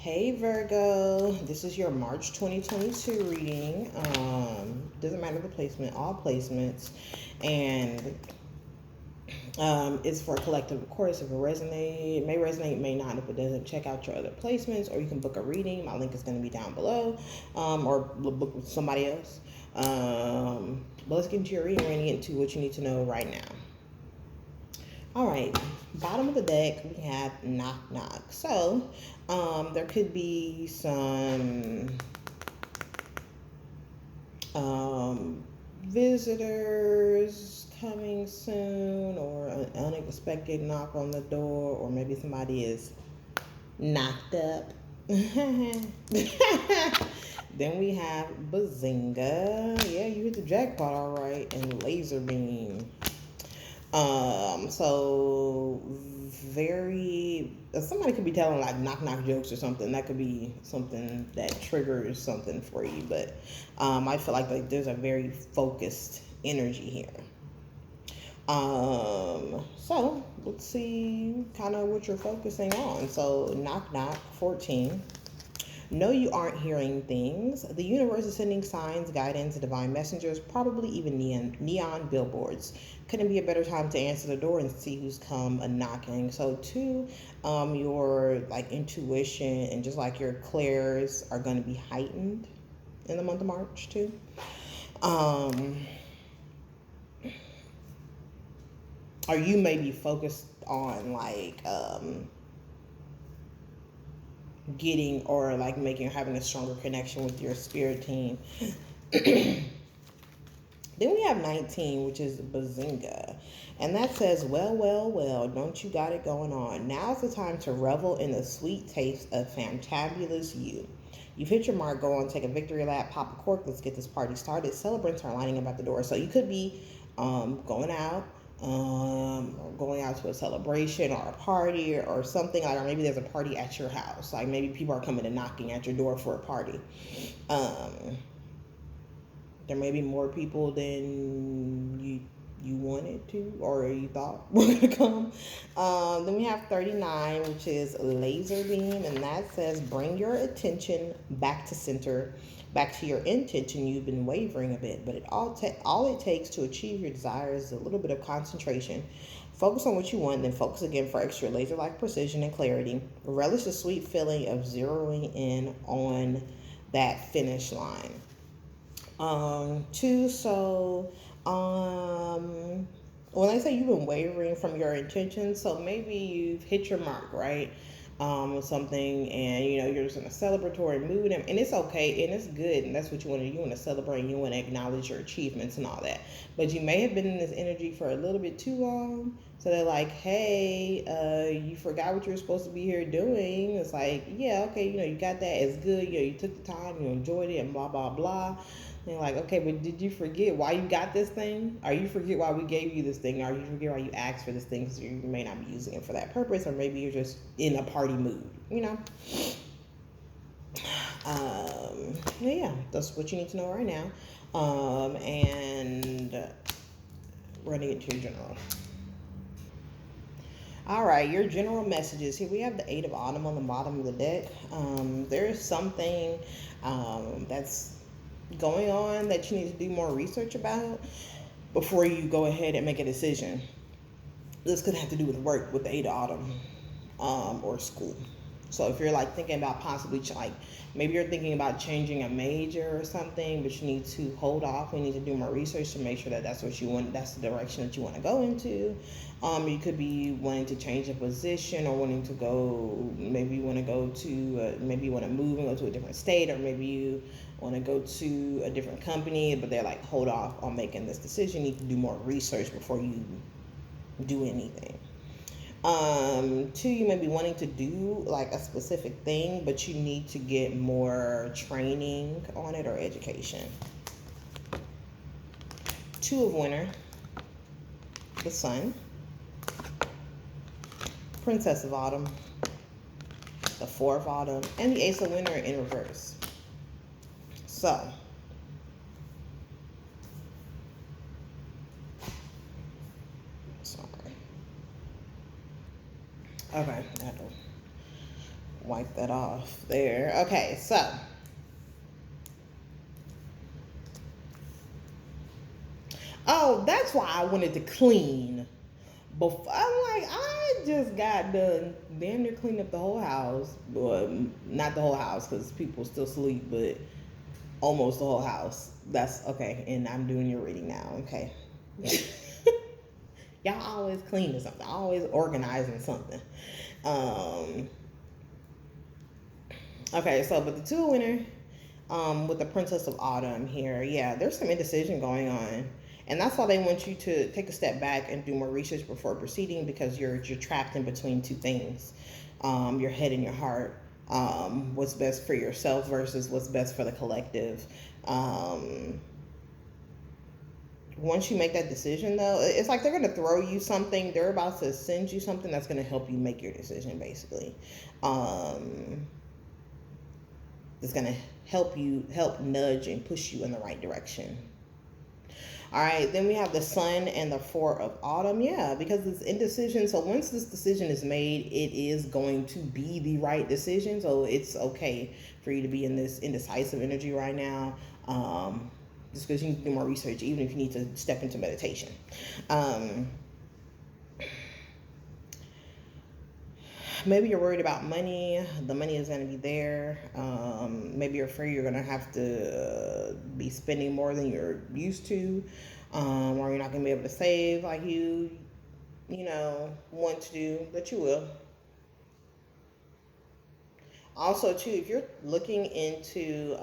Hey Virgo, this is your March 2022 reading. Doesn't matter the placement, all placements, and it's for collective. Of course, if it may resonate, may not. If it doesn't, check out your other placements, or you can book a reading. My link is going to be down below, or book with somebody else. But let's get into your reading. We're going to get into what you need to know right now. All right, bottom of the deck, we have knock knock. So, there could be some visitors coming soon, or an unexpected knock on the door, or maybe somebody is knocked up. Then we have Bazinga. Yeah, you hit the jackpot all right, and laser beam. So very somebody could be telling like knock knock jokes or something. That could be something that triggers something for you. But I feel like there's a very focused energy here. So let's see kind of what you're focusing on. So knock knock 14. No, you aren't hearing things. The universe is sending signs, guidance, divine messengers, probably even neon billboards. Couldn't be a better time to answer the door and see who's come a knocking. So too, your like intuition and just like your clairs are going to be heightened in the month of March too. Or you may be focused on like getting or like making or having a stronger connection with your spirit team. Then we have 19, which is Bazinga. And that says, well, don't you got it going on. Now's the time to revel in the sweet taste of fantabulous you. You've hit your mark, go on, take a victory lap, pop a cork, let's get this party started. Celebrants are lining up at the door. So you could be going out, or going out to a celebration or a party or something like, or maybe there's a party at your house. Like maybe people are coming and knocking at your door for a party. There may be more people than you wanted to or you thought were going to come. Then we have 39, which is laser beam, and that says bring your attention back to center, back to your intention. You've been wavering a bit, but all it takes to achieve your desires is a little bit of concentration. Focus on what you want, then focus again for extra laser-like precision and clarity. Relish the sweet feeling of zeroing in on that finish line. When I say you've been wavering from your intentions, so maybe you've hit your mark, right? With something, and you're just in a celebratory mood, and it's okay, and it's good, and that's what you want to do. You want to celebrate, you want to acknowledge your achievements and all that. But you may have been in this energy for a little bit too long, so they're like, hey, you forgot what you were supposed to be here doing. It's like, yeah, okay, you got that, it's good, you took the time, you enjoyed it, and blah blah blah. And like, okay, but did you forget why you got this thing? Or you forget why we gave you this thing? Or you forget why you asked for this thing? Because you may not be using it for that purpose, or maybe you're just in a party mood, Yeah, that's what you need to know right now. And we're gonna get to your general. All right, your general messages. Here we have the 8 of Autumn on the bottom of the deck. There's something that's going on that you need to do more research about before you go ahead and make a decision. This could have to do with work with the 8 of Autumn, or school. So if you're like thinking about possibly maybe you're thinking about changing a major or something, but you need to hold off. We need to do more research to make sure that that's what you want. That's the direction that you want to go into. You could be wanting to change a position, or wanting to go. Maybe you want to go to. Maybe you want to move and go to a different state, or maybe you want to go to a different company. But they're like, hold off on making this decision. You need to do more research before you do anything. 2, you may be wanting to do like a specific thing, but you need to get more training on it or education. 2 of Winter, the Sun, Princess of Autumn, the 4 of Autumn, and the Ace of Winter in reverse. So, sorry. Okay, I don't wipe that off there. Okay, so that's why I wanted to clean. Before, I'm like, I just got done damn near cleaning up the whole house. Well, not the whole house because people still sleep, but almost the whole house. That's okay. And I'm doing your reading now. Okay. Y'all always cleaning something, always organizing something. Um, okay, so but the two winner, with the Princess of Autumn here, yeah, there's some indecision going on. And that's why they want you to take a step back and do more research before proceeding, because you're trapped in between two things, your head and your heart. What's best for yourself versus what's best for the collective. Once you make that decision, though, it's like they're going to throw you something. They're about to send you something that's going to help you make your decision, basically. It's going to help nudge and push you in the right direction. All right, then we have the Sun and the Four of Autumn. Yeah, because it's indecision. So once this decision is made, it is going to be the right decision. So it's okay for you to be in this indecisive energy right now. Just because you need to do more research, even if you need to step into meditation. Maybe you're worried about money. The money is going to be there. Maybe you're afraid you're going to have to be spending more than you're used to, or you're not going to be able to save like you want to do, but you will. Also, too, if you're looking into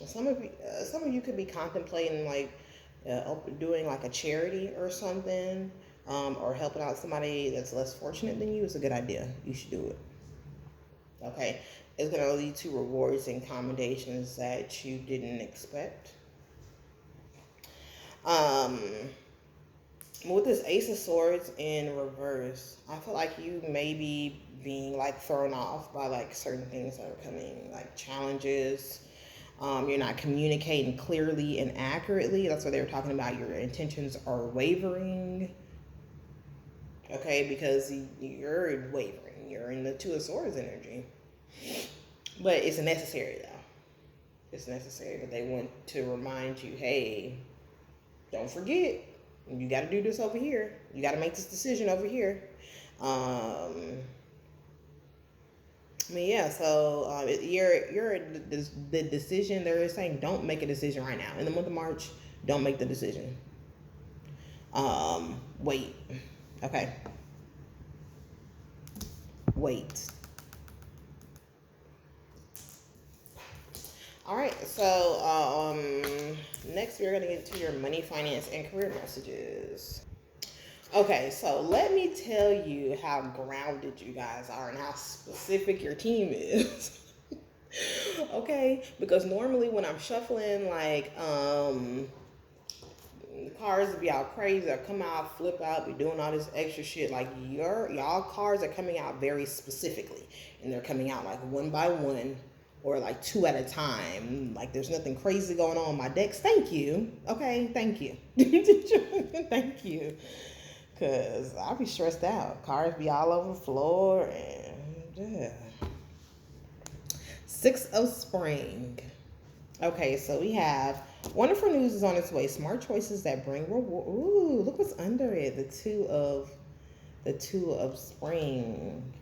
some of you could be contemplating like doing like a charity or something, or helping out somebody that's less fortunate than you. It's a good idea. You should do it. Okay, it's going to lead to rewards and commendations that you didn't expect. With this Ace of Swords in reverse, I feel like you may be being like thrown off by like certain things that are coming, like challenges. You're not communicating clearly and accurately. That's what they were talking about. Your intentions are wavering. Okay, because you're wavering. You're in the Two of Swords energy. But it's necessary, though. It's necessary that they want to remind you, hey, don't forget, you got to do this over here. You got to make this decision over here. Yeah, so you're the decision. They're saying don't make a decision right now. In the month of March, don't make the decision. Wait. Okay. Wait. All right, so next we're going to get to your money, finance, and career messages. Okay, so let me tell you how grounded you guys are and how specific your team is. Okay, because normally when I'm shuffling, like, the cards be out crazy, or come out, flip out, be doing all this extra shit. Like y'all cards are coming out very specifically, and they're coming out like one by one, or like two at a time. Like there's nothing crazy going on in my decks. Thank you. Okay, thank you. Thank you. Cause I'll be stressed out. Cards be all over the floor, and yeah. Six of Spring. Okay, so we have wonderful news is on its way. Smart choices that bring reward. Ooh, look what's under it. The two of Spring.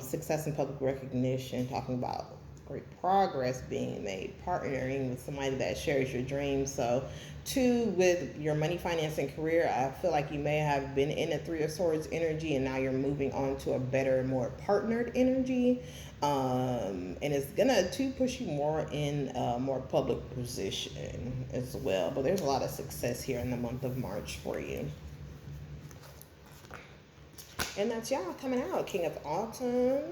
Success and public recognition. Talking about great progress being made. Partnering with somebody that shares your dreams. So, two, with your money, finance, and career, I feel like you may have been in a Three of Swords energy, and now you're moving on to a better, more partnered energy. And it's gonna to push you more in a more public position as well. But there's a lot of success here in the month of March for you. And that's y'all coming out. King of Autumn.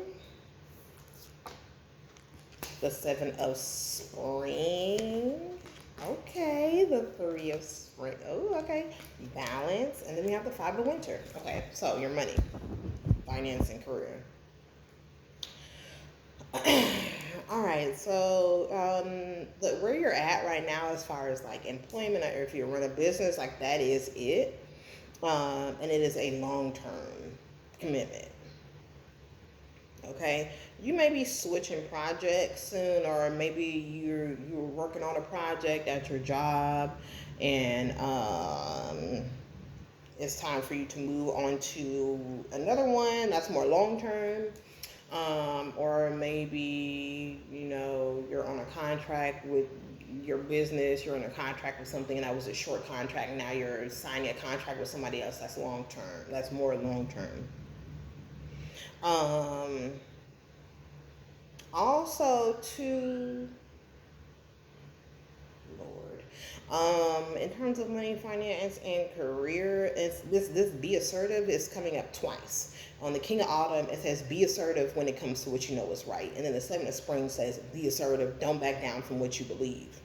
The Seven of Spring. Okay, the Three of Spring. Oh, okay. Balance. And then we have the Five of Winter. Okay, so your money, finance, and career. All right, so where you're at right now as far as like employment, or if you run a business, like that is it. And it is a long-term commitment. Okay, you may be switching projects soon, or maybe you're working on a project at your job, and it's time for you to move on to another one that's more long term. Or maybe you're on a contract with your business, you're in a contract with something, and that was a short contract, and now you're signing a contract with somebody else that's long term, that's more long term. um Also, too, Lord, in terms of money, finance, and career, it's this be assertive is coming up twice. On the King of Autumn, it says be assertive when it comes to what you know is right, and then the Seven of Spring says be assertive, don't back down from what you believe.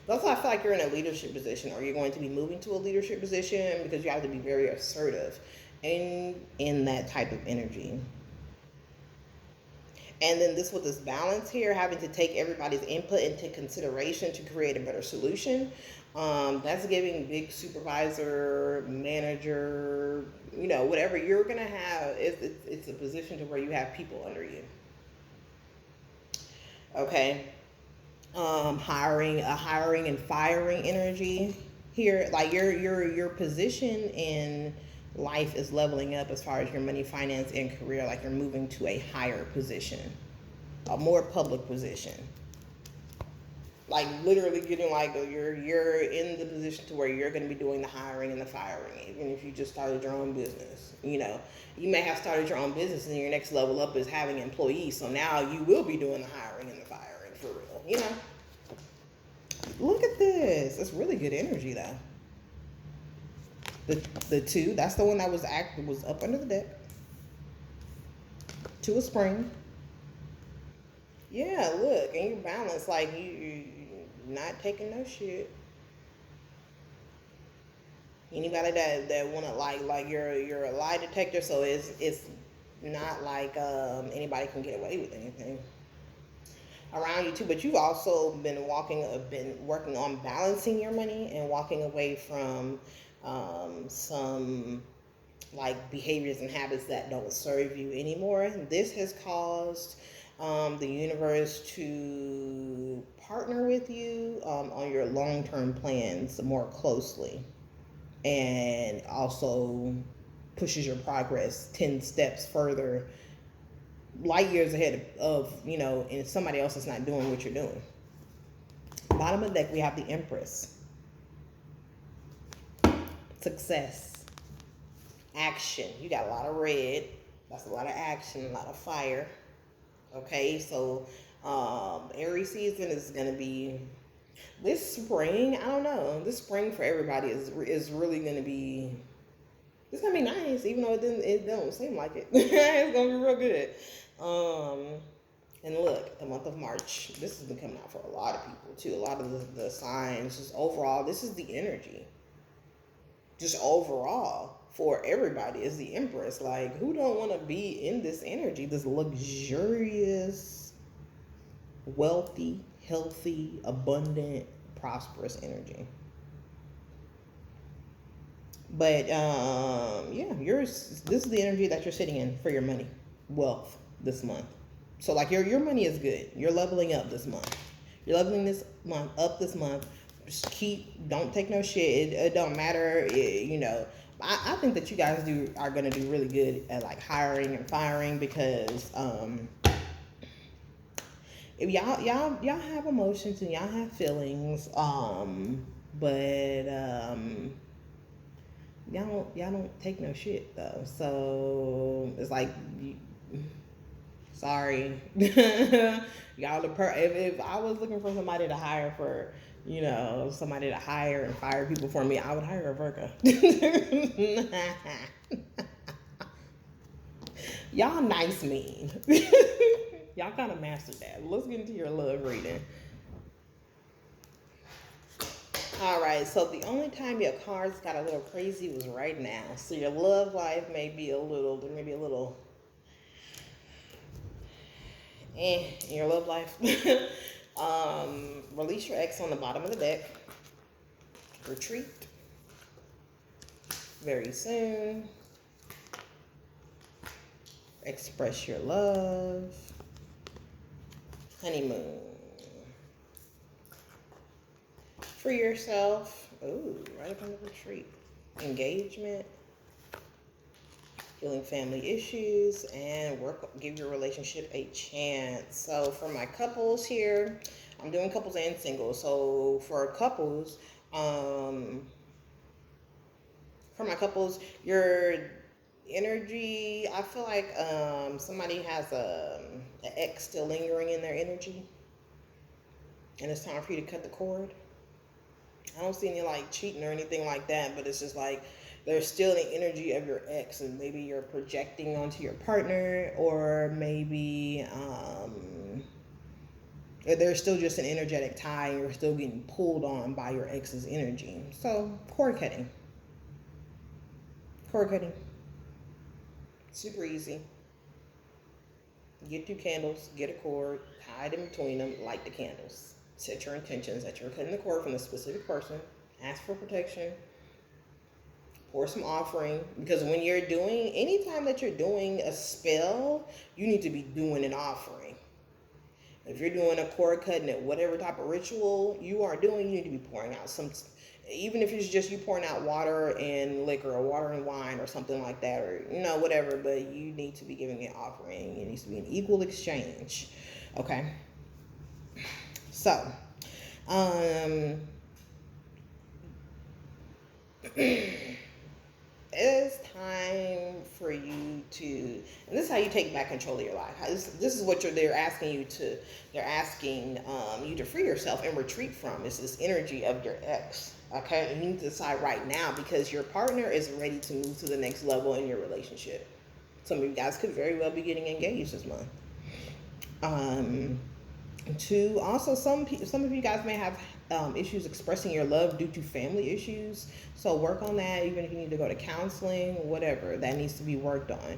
That's why I feel like you're in a leadership position, or you're going to be moving to a leadership position, because you have to be very assertive in that type of energy. And then this with this balance here, having to take everybody's input into consideration to create a better solution. That's giving big supervisor, manager, whatever you're gonna have. It's a position to where you have people under you. Okay. Hiring and firing energy here. Like your position in life is leveling up as far as your money, finance, and career. Like you're moving to a higher position, a more public position. Like literally getting like you're in the position to where you're going to be doing the hiring and the firing, even if you just started your own business. You may have started your own business, and your next level up is having employees. So now you will be doing the hiring and the firing for real. Look at this. It's really good energy though. The two, that's the one that was up under the deck. Two of spring. Yeah, look, and you're balanced. Like you not taking no shit. Anybody that wanna like you're a lie detector, so it's not like anybody can get away with anything around you too. But you've also been working on balancing your money and walking away from some like behaviors and habits that don't serve you anymore. This has caused the universe to partner with you on your long-term plans more closely, and also pushes your progress 10 steps further, light years ahead of and somebody else is not doing what you're doing. Bottom of the deck, we have the Empress. Success, action. You got a lot of red. That's a lot of action, a lot of fire. Okay, so Aries season is going to be this spring. I don't know. This spring for everybody is really going to be. It's gonna be nice, even though it don't seem like it. It's gonna be real good. And look, the month of March, this has been coming out for a lot of people too. A lot of the signs, just overall, this is the energy. Just overall, for everybody, is the Empress. Like, who don't want to be in this energy, this luxurious, wealthy, healthy, abundant, prosperous energy? But yeah, this is the energy that you're sitting in for your money, wealth this month. So like your money is good. You're leveling up this month. You're leveling this month up this month. Just don't take no shit. It don't matter. I think that you guys are gonna do really good at like hiring and firing, because if y'all have emotions and y'all have feelings, but y'all don't take no shit though. So it's like, sorry, y'all if I was looking for somebody to hire somebody to hire and fire people for me, I would hire a Virgo. Y'all nice mean. Y'all kind of mastered that. Let's get into your love reading. All right, so the only time your cards got a little crazy was right now. So your love life may be a little in your love life. Release your ex on the bottom of the deck. Retreat very soon. Express your love. Honeymoon. Free yourself. Ooh, right up on the retreat. Engagement. Healing family issues, and give your relationship a chance. So for my couples here, I'm doing couples and singles. So for couples, your energy, I feel like somebody has an ex still lingering in their energy, and it's time for you to cut the cord. I don't see any like cheating or anything like that, but it's just like there's still the energy of your ex, and maybe you're projecting onto your partner, or maybe there's still just an energetic tie, and you're still getting pulled on by your ex's energy. So cord cutting. Cord cutting. Super easy. Get 2 candles, get a cord, hide in between them, light the candles. Set your intentions that you're cutting the cord from a specific person. Ask for protection. Pour some offering, because when you're doing, anytime that you're doing a spell, you need to be doing an offering. If you're doing a cord cutting at whatever type of ritual you are doing, you need to be pouring out some, even if it's just you pouring out water and liquor, or water and wine, or something like that, or whatever, but you need to be giving an offering. It needs to be an equal exchange. Okay. So it's time for you to, and this is how you take back control of your life. This is what they're asking you to, you to free yourself and retreat from. It's this energy of your ex. Okay, and you need to decide right now, because your partner is ready to move to the next level in your relationship. Some of you guys could very well be getting engaged this month. To also, some of you guys may have issues expressing your love due to family issues. So work on that. Even if you need to go to counseling, whatever, that needs to be worked on.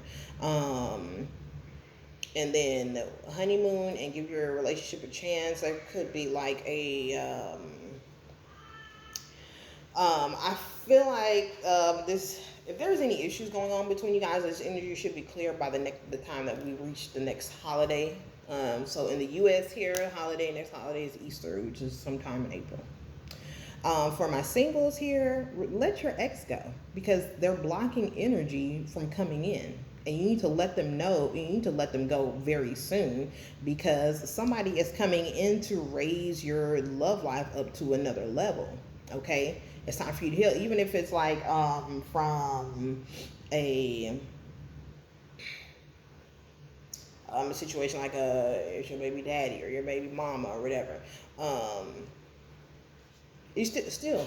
And then honeymoon, and give your relationship a chance. There could be like a I feel like this. If there's any issues going on between you guys, this energy should be clear by the time that we reach the next holiday. So in the U.S. here, next holiday is Easter, which is sometime in April. For my singles here, let your ex go, because they're blocking energy from coming in. And you need to let them know, you need to let them go very soon, because somebody is coming in to raise your love life up to another level. Okay? It's time for you to heal, even if it's like from a situation like it's your baby daddy or your baby mama or whatever. You still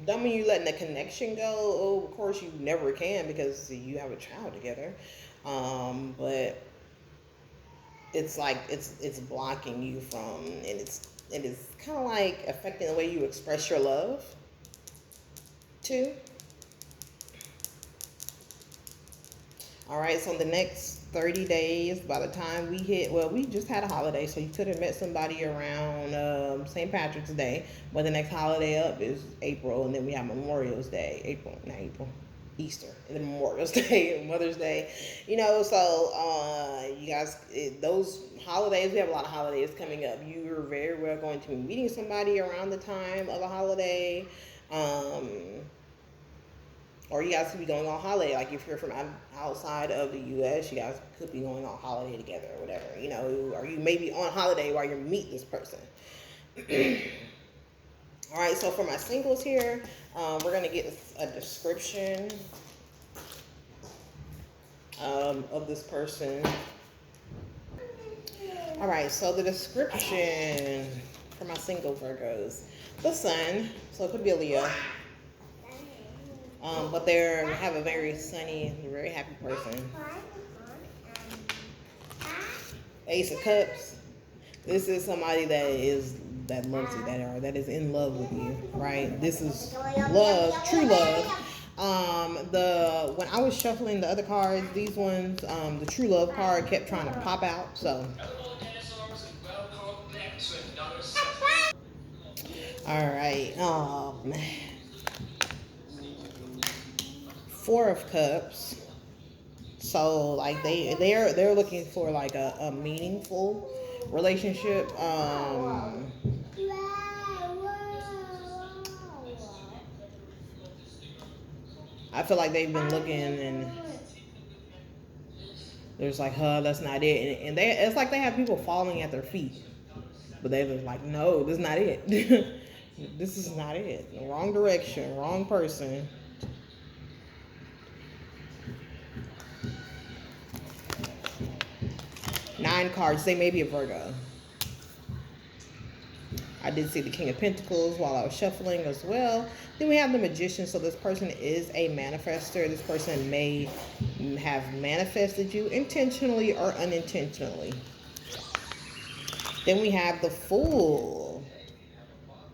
don't mean you letting the connection go. Oh, of course you never can, because you have a child together. But it's like it's blocking you from, and it is kind of like affecting the way you express your love too. All right, so the next 30 days, by the time we hit, well, we just had a holiday, so you could have met somebody around St. Patrick's Day, but the next holiday up is April, and then we have Memorial's Day, Easter, and then Memorial's Day, and Mother's Day, so you guys, those holidays, we have a lot of holidays coming up. You're very well going to be meeting somebody around the time of a holiday, or you guys could be going on holiday. Like if you're from outside of the U.S., you guys could be going on holiday together or whatever, or you may be on holiday while you meet this person. All right, so for my singles here, we're going to get a description of this person. All right, so the description for my single Virgos, the sun, so it could be a Leo. But they have a very sunny, very happy person. Ace of Cups. This is somebody that loves you, that is in love with you, right? This is love, true love. When I was shuffling the other cards, these ones, the true love card kept trying to pop out. So, all right. Four of Cups. So like they're looking for like a meaningful relationship. I feel like they've been looking and there's like, that's not it. And they it's like they have people falling at their feet. But they was like, no, this is not it. This is not it. Wrong direction, wrong person. 9 cards. They may be a Virgo. I did see the King of Pentacles while I was shuffling as well. Then we have the Magician. So this person is a manifester. This person may have manifested you intentionally or unintentionally. Then we have the Fool.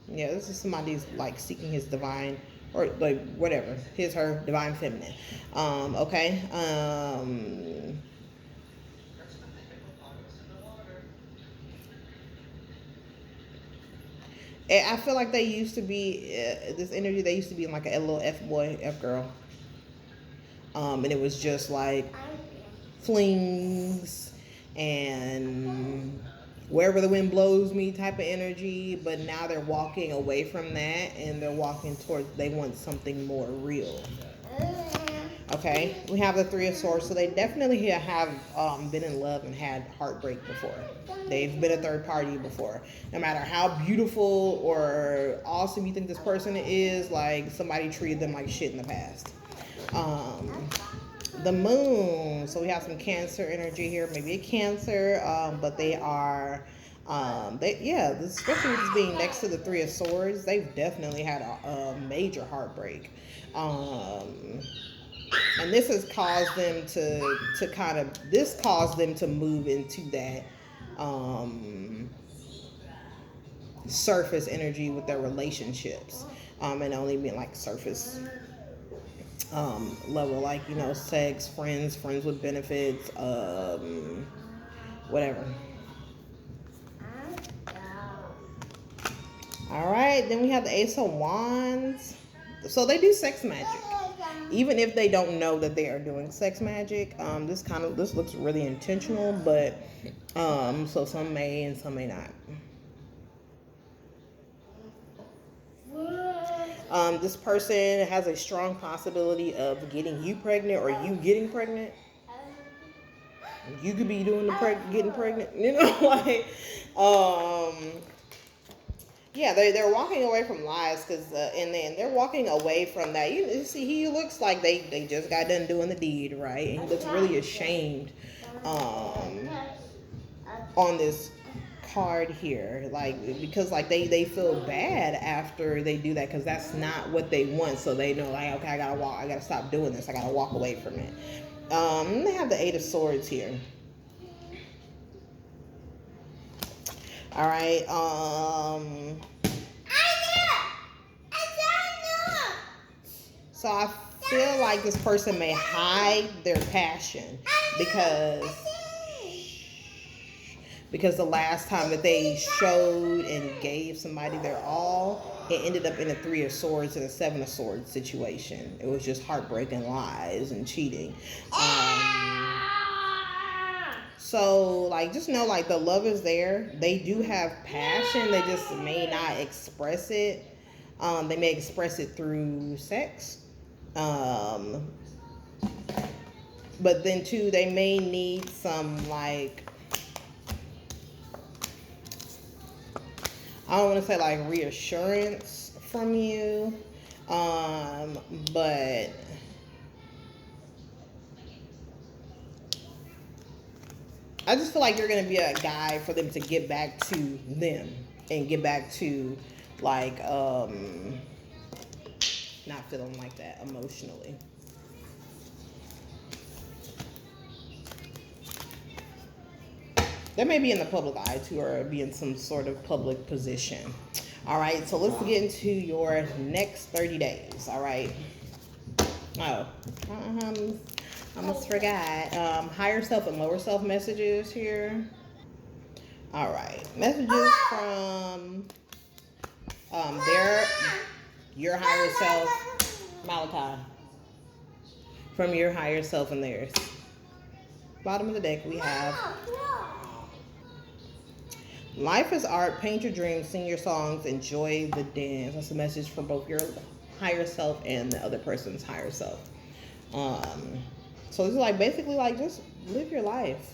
Yeah, this is somebody's like seeking his divine, or like whatever, his, her divine feminine. Okay. I feel like they used to be this energy. They used to be like a little F boy, F girl. And it was just like flings and wherever the wind blows me type of energy. But now they're walking away from that and they're walking towards, they want something more real. Okay, we have the Three of Swords. So they definitely have been in love and had heartbreak before. They've been a third party before. No matter how beautiful or awesome you think this person is, like somebody treated them like shit in the past. The Moon. So we have some Cancer energy here. Maybe a Cancer, but they are, especially with this being next to the Three of Swords, they've definitely had a major heartbreak. And this has caused them this caused them to move into that surface energy with their relationships, and only being like surface level, like, sex, friends with benefits, whatever. All right, then we have the Ace of Wands. So they do sex magic. Even if they don't know that they are doing sex magic, this looks really intentional, but so some may and some may not. This person has a strong possibility of getting you pregnant or you getting pregnant. You could be doing the getting pregnant, like, yeah, they're walking away from lies, because and then they're walking away from that. You see, he looks like they just got done doing the deed, right? And he looks really ashamed on this card here, like, because like they feel bad after they do that, because that's not what they want. So they know, like, okay, I gotta stop doing this. I gotta walk away from it. They have the Eight of Swords here. All right. So I feel like this person may hide their passion because the last time that they showed and gave somebody their all, it ended up in a Three of Swords and a Seven of Swords situation. It was just heartbreaking lies and cheating. So, like, just know, like, the love is there. They do have passion. They just may not express it. They may express it through sex. But then, too, they may need some, like, I don't want to say, like, reassurance from you. But I just feel like you're going to be a guy for them to get back to them and get back to, like, not feeling like that emotionally. They may be in the public eye too, or be in some sort of public position. All right, so let's get into your next 30 days. All right. Oh, I almost forgot. Higher self and lower self messages here. All right, messages from your higher self, Malachi. From your higher self and theirs. Bottom of the deck, we have life is art, paint your dreams, sing your songs, enjoy the dance. That's a message for both your higher self and the other person's higher self. So it's like basically like just live your life.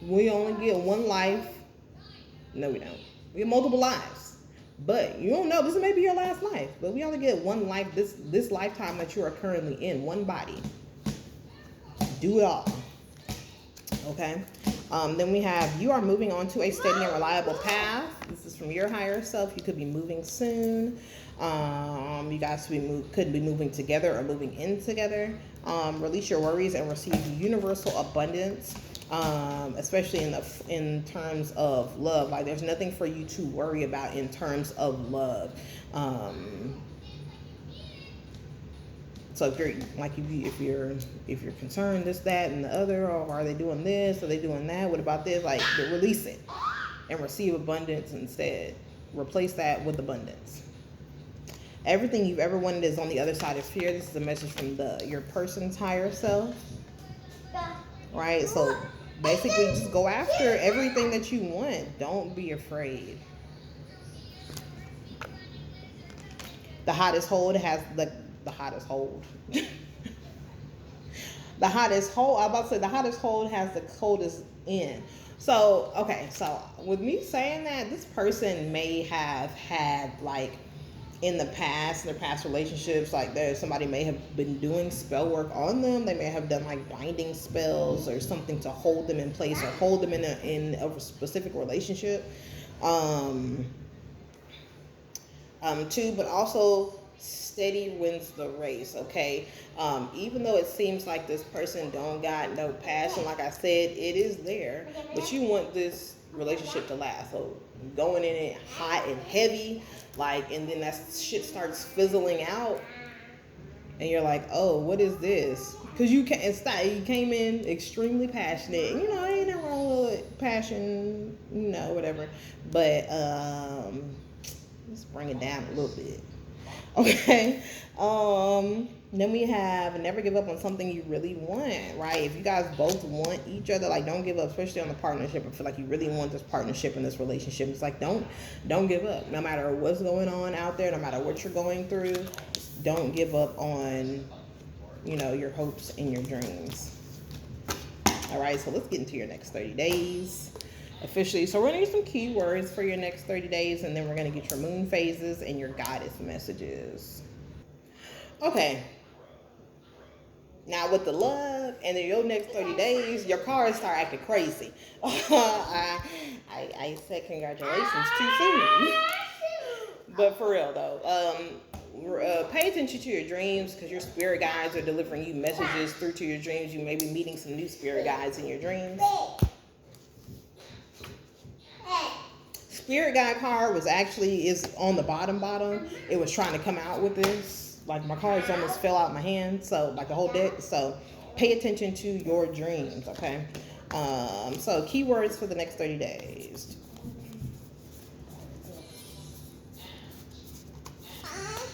We only get one life. No, we don't. We have multiple lives. But you don't know. This may be your last life. But we only get one life this lifetime that you are currently in. One body. Do it all. Okay? Then we have you are moving on to a steady and reliable path. This is from your higher self. You could be moving soon. You guys could be moving together or moving in together. Release your worries and receive universal abundance. Especially in terms of love. Like there's nothing for you to worry about in terms of love. So if you're concerned this, that, and the other, or are they doing this, are they doing that? What about this? Like release it and receive abundance instead. Replace that with abundance. Everything you've ever wanted is on the other side of fear. This is a message from your person's higher self. Right? So basically just go after everything that you want. Don't be afraid. The hottest hold has the hottest hold. The hottest hold, I'm about to say the hottest hold has the coldest end. So, okay, so with me saying that, this person may have had like in the past, in their past relationships, like somebody may have been doing spell work on them. They may have done like binding spells or something to hold them in place or hold them in a specific relationship. Too, but also steady wins the race. Okay, even though it seems like this person don't got no passion, like I said, it is there, but you want this relationship to last. So going in it hot and heavy, like, and then that shit starts fizzling out, and you're like, oh, what is this? Because you can't stop. You came in extremely passionate, and ain't nothing wrong with passion, whatever. But let's bring it down a little bit. Okay. Then we have never give up on something you really want, right? If you guys both want each other, like don't give up, especially on the partnership. I feel like you really want this partnership and this relationship. It's like don't give up. No matter what's going on out there, no matter what you're going through, don't give up on, your hopes and your dreams. All right, so let's get into your next 30 days. Officially. So we're going to use some keywords for your next 30 days, and then we're going to get your moon phases and your goddess messages. Okay. Now with the love and then your next 30 days, your cards start acting crazy. I said congratulations too soon. But for real though, pay attention to your dreams because your spirit guides are delivering you messages through to your dreams. You may be meeting some new spirit guides in your dreams. Spirit guide card is on the bottom. It was trying to come out with this. Like my cards almost fell out of my hand. So like the whole deck. So pay attention to your dreams. Okay. So keywords for the next 30 days.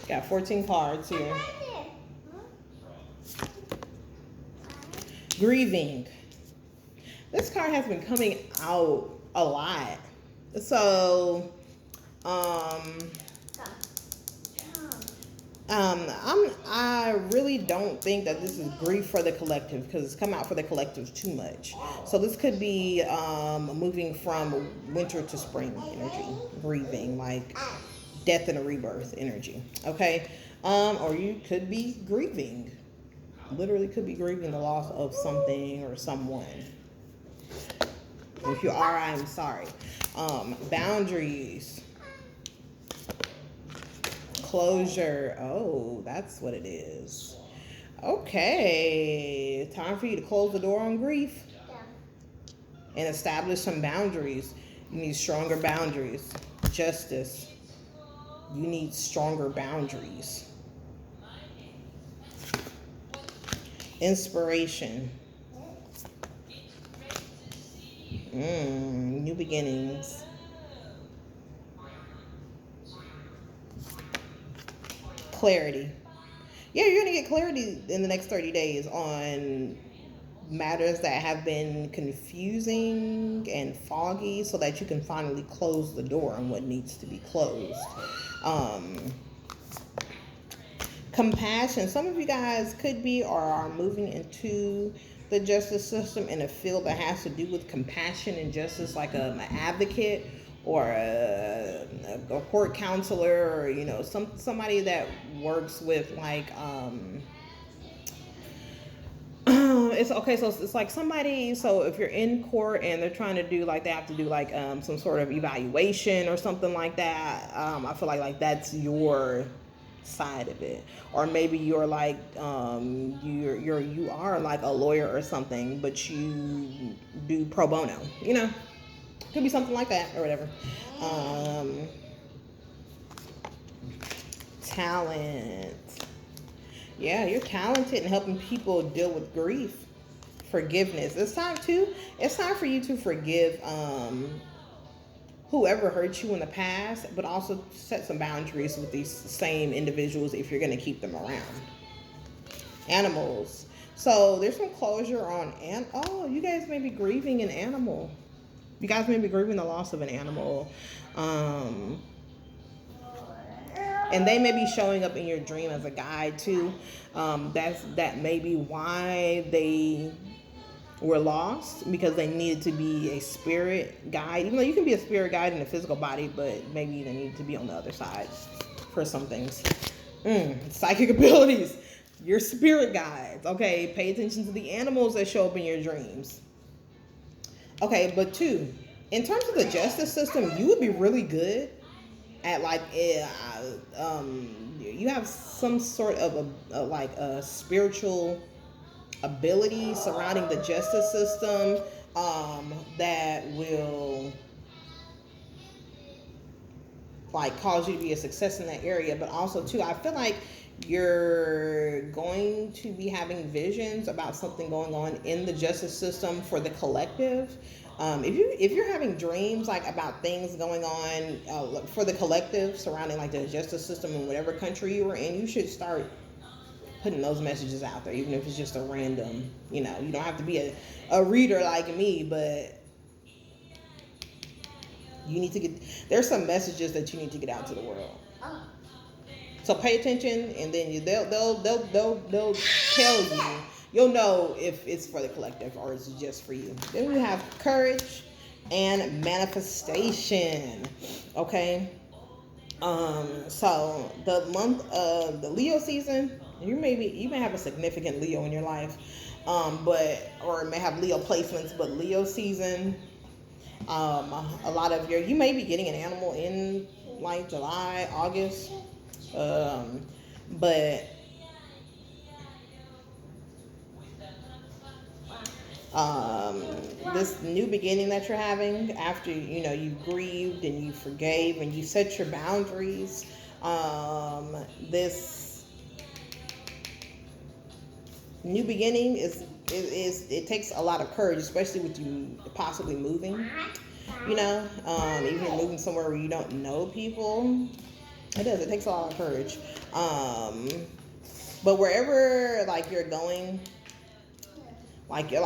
Got 14 cards here. Grieving. This card has been coming out a lot. So, I really don't think that this is grief for the collective because it's come out for the collective too much. So this could be moving from winter to spring energy, grieving, like death and a rebirth energy. Okay, or you could be grieving, literally could be grieving the loss of something or someone. If you are, I am sorry. Boundaries. Closure. Oh, that's what it is. Okay. Time for you to close the door on grief. And establish some boundaries. You need stronger boundaries. Justice. You need stronger boundaries. Inspiration. New beginnings. Clarity. Yeah, you're going to get clarity in the next 30 days on matters that have been confusing and foggy so that you can finally close the door on what needs to be closed. Compassion. Some of you guys could be or are moving into the justice system in a field that has to do with compassion and justice, like an advocate or a court counselor, or somebody that works with like it's okay. So it's like somebody. So if you're in court and they're trying to do like they have to do like some sort of evaluation or something like that. I feel like that's your side of it, or maybe you're like you are like a lawyer or something, but you do pro bono. Could be something like that or whatever. Talent. Yeah, you're talented in helping people deal with grief. Forgiveness. It's time for you to forgive whoever hurt you in the past, but also set some boundaries with these same individuals if you're going to keep them around. Animals. So there's some closure on, you guys may be grieving an animal. You guys may be grieving the loss of an animal. And they may be showing up in your dream as a guide too. That may be why they were lost, because they needed to be a spirit guide. Even though you can be a spirit guide in a physical body, but maybe they need to be on the other side for some things. Psychic abilities. Your spirit guides. Okay, pay attention to the animals that show up in your dreams. Okay, but 2, in terms of the justice system, you would be really good at you have some sort of a spiritual ability surrounding the justice system that will like cause you to be a success in that area. But also too, I feel like you're going to be having visions about something going on in the justice system for the collective. If you're having dreams like about things going on for the collective surrounding like the justice system in whatever country you were in, you should start putting those messages out there, even if it's just a random, you don't have to be a reader like me, but you need to there's some messages that you need to get out to the world. So pay attention, and then they'll tell you. You'll know if it's for the collective or it's just for you. Then we have courage and manifestation. Okay. So the month of the Leo season, you may have a significant Leo in your life, or may have Leo placements, but Leo season, a lot of you may be getting an animal in like July, August, but this new beginning that you're having after you grieved and you forgave and you set your boundaries, this new beginning it takes a lot of courage, especially with you possibly moving, even moving somewhere where you don't know people. It takes a lot of courage, but wherever like you're going, like you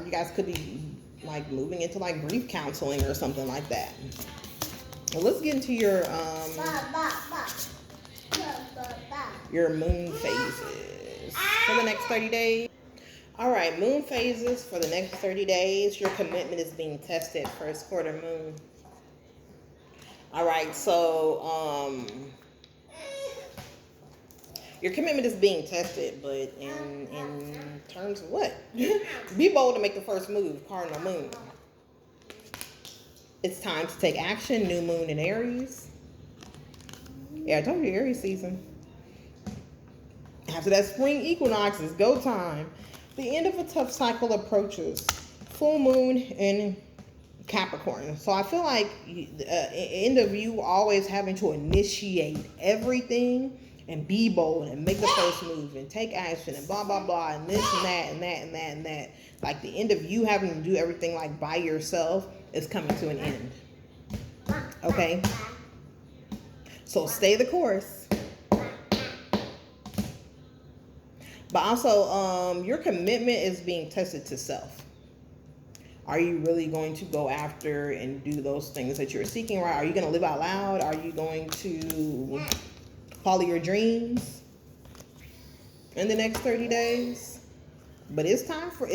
guys could be like moving into like grief counseling or something like that. Well, let's get into your moon phases for the next 30 days. All right, moon phases for the next 30 days. Your commitment is being tested, first quarter moon. All right, so your commitment is being tested, but in terms of what? Be bold to make the first move, cardinal moon. It's time to take action, new moon in Aries. Yeah, I told you, Aries season. After that spring equinox, it's go time. The end of a tough cycle approaches. Full moon in Capricorn. So I feel like end of you always having to initiate everything and be bold and make the first move and take action and blah, blah, blah, and this and that and that and that and that. Like the end of you having to do everything like by yourself is coming to an end. Okay? So stay the course. But also, your commitment is being tested to self. Are you really going to go after and do those things that you're seeking, right? Are you going to live out loud? Are you going to follow your dreams in the next 30 days? But it's time for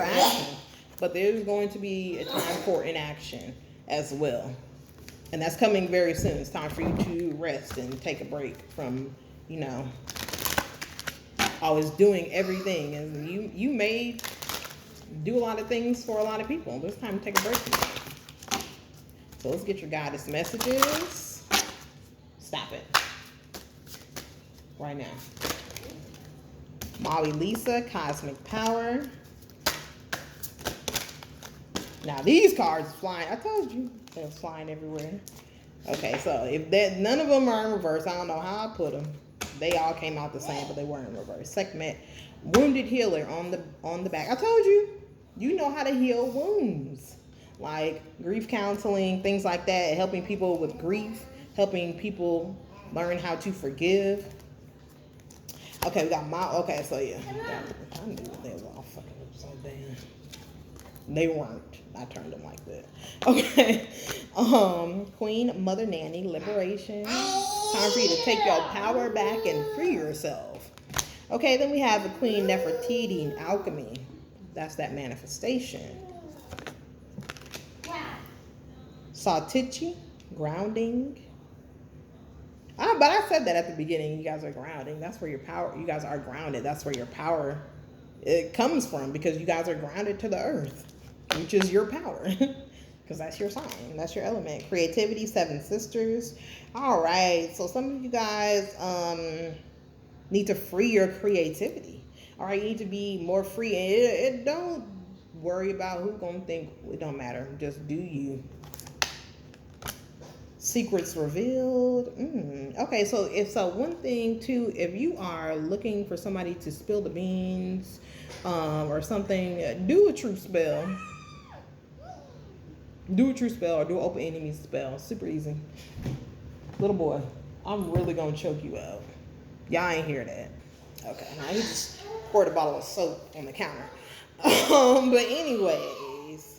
action. But there's going to be a time for inaction as well. And that's coming very soon. It's time for you to rest and take a break from, always doing everything. And you may do a lot of things for a lot of people. But it's time to take a break from that. So let's get your goddess messages. Stop it. Right now. Molly Lisa, Cosmic Power. Now these cards flying. I told you they're flying everywhere. Okay, so if none of them are in reverse, I don't know how I put them. They all came out the same, but they weren't in reverse. Segment, Wounded Healer on the back. I told you, you know how to heal wounds, like grief counseling, things like that, helping people with grief, helping people learn how to forgive. Okay, we got okay, so yeah. I knew they was all fucking upside down. They weren't. I turned them like that. Okay. Queen Mother Nanny, Liberation. Time for you to take your power back and free yourself. Okay, then we have the Queen Nefertiti, Alchemy. That's that manifestation. Satichi, Grounding. But I said that at the beginning. You guys are grounding. That's where your power. You guys are grounded. That's where your power it comes from, because you guys are grounded to the earth, which is your power, because that's your sign. That's your element. Creativity, Seven Sisters. All right. So some of you guys need to free your creativity. All right. You need to be more free. And don't worry about who's gonna think. It don't matter. Just do you. Secrets revealed. Okay, so one thing too, if you are looking for somebody to spill the beans or something, do a truth spell. Do a truth spell or do an open enemy spell. Super easy. Little boy, I'm really gonna choke you out. Y'all ain't hear that. Okay, now he just poured a bottle of soap on the counter. But anyways.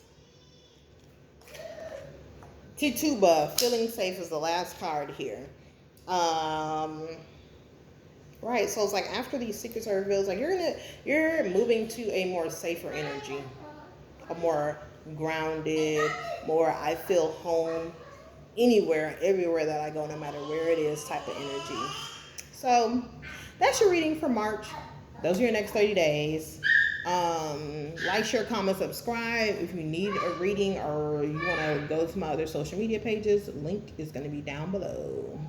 Tituba, Feeling Safe is the last card here. Right, so it's like after these secrets are revealed, like you're moving to a more safer energy, a more grounded, more I feel home anywhere, everywhere that I go, no matter where it is type of energy. So that's your reading for March. Those are your next 30 days. Like, share, comment, subscribe. If you need a reading or you want to go to my other social media pages, link is going to be down below.